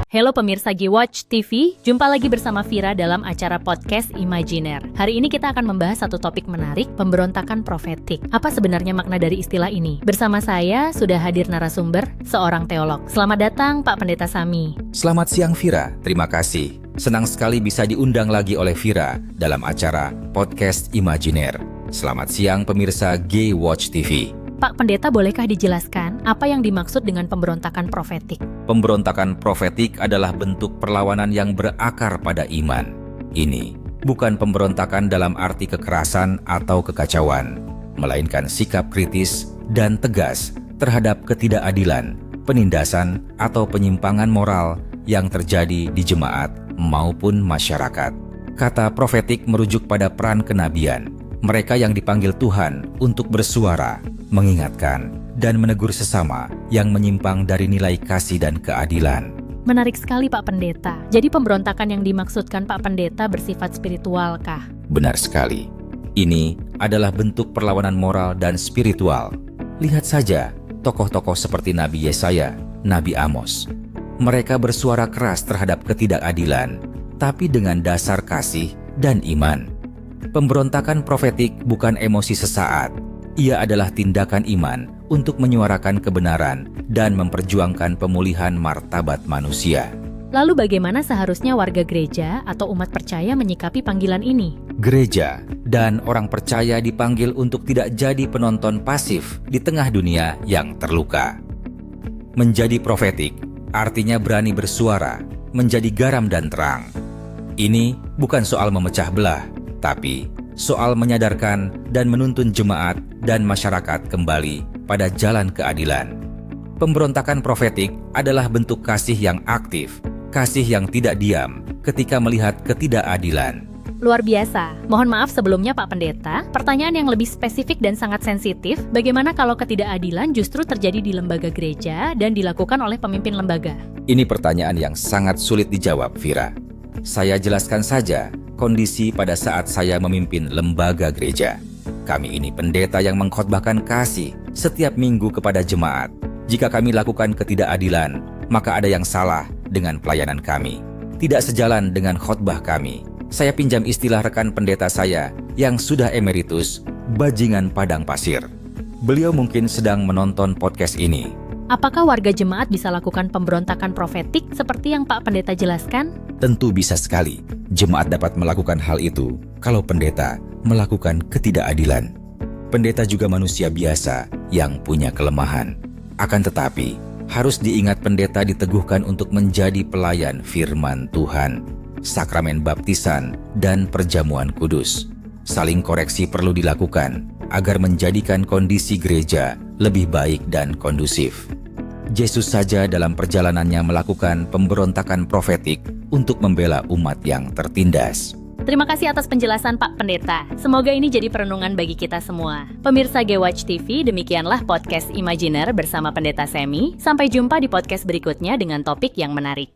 Halo pemirsa G-Watch TV, jumpa lagi bersama Vira dalam acara podcast Imajiner. Hari ini kita akan membahas satu topik menarik, pemberontakan profetik. Apa sebenarnya makna dari istilah ini? Bersama saya sudah hadir narasumber, seorang teolog. Selamat datang Pak Pendeta Sami. Selamat siang Vira, terima kasih. Senang sekali bisa diundang lagi oleh Vira dalam acara podcast Imajiner. Selamat siang pemirsa G-Watch TV. Pak Pendeta, bolehkah dijelaskan apa yang dimaksud dengan pemberontakan profetik? Pemberontakan profetik adalah bentuk perlawanan yang berakar pada iman. Ini bukan pemberontakan dalam arti kekerasan atau kekacauan, melainkan sikap kritis dan tegas terhadap ketidakadilan, penindasan, atau penyimpangan moral yang terjadi di jemaat maupun masyarakat. Kata profetik merujuk pada peran kenabian, mereka yang dipanggil Tuhan untuk bersuara, mengingatkan, dan menegur sesama yang menyimpang dari nilai kasih dan keadilan. Menarik sekali Pak Pendeta. Jadi pemberontakan yang dimaksudkan Pak Pendeta bersifat spiritual kah? Benar sekali. Ini adalah bentuk perlawanan moral dan spiritual. Lihat saja tokoh-tokoh seperti Nabi Yesaya, Nabi Amos. Mereka bersuara keras terhadap ketidakadilan, tapi dengan dasar kasih dan iman. Pemberontakan profetik bukan emosi sesaat. Ia adalah tindakan iman untuk menyuarakan kebenaran dan memperjuangkan pemulihan martabat manusia. Lalu bagaimana seharusnya warga gereja atau umat percaya menyikapi panggilan ini? Gereja dan orang percaya dipanggil untuk tidak jadi penonton pasif di tengah dunia yang terluka. Menjadi profetik artinya berani bersuara, menjadi garam dan terang. Ini bukan soal memecah belah, tapi soal menyadarkan dan menuntun jemaat dan masyarakat kembali pada jalan keadilan. Pemberontakan profetik adalah bentuk kasih yang aktif, kasih yang tidak diam ketika melihat ketidakadilan. Luar biasa. Mohon maaf sebelumnya Pak Pendeta, pertanyaan yang lebih spesifik dan sangat sensitif, bagaimana kalau ketidakadilan justru terjadi di lembaga gereja dan dilakukan oleh pemimpin lembaga? Ini pertanyaan yang sangat sulit dijawab, Vira. Saya jelaskan saja kondisi pada saat saya memimpin lembaga gereja. Kami ini pendeta yang mengkhotbahkan kasih setiap minggu kepada jemaat. Jika kami lakukan ketidakadilan, maka ada yang salah dengan pelayanan kami. Tidak sejalan dengan khotbah kami. Saya pinjam istilah rekan pendeta saya yang sudah emeritus, bajingan padang pasir. Beliau mungkin sedang menonton podcast ini. Apakah warga jemaat bisa lakukan pemberontakan profetik seperti yang Pak Pendeta jelaskan? Tentu bisa sekali. Jemaat dapat melakukan hal itu kalau pendeta melakukan ketidakadilan. Pendeta juga manusia biasa yang punya kelemahan. Akan tetapi, harus diingat pendeta diteguhkan untuk menjadi pelayan firman Tuhan, sakramen baptisan, dan perjamuan kudus. Saling koreksi perlu dilakukan agar menjadikan kondisi gereja lebih baik dan kondusif. Yesus saja dalam perjalanannya melakukan pemberontakan profetik untuk membela umat yang tertindas. Terima kasih atas penjelasan Pak Pendeta. Semoga ini jadi perenungan bagi kita semua. Pemirsa G-Watch TV, demikianlah podcast Imajiner bersama Pendeta Semi. Sampai jumpa di podcast berikutnya dengan topik yang menarik.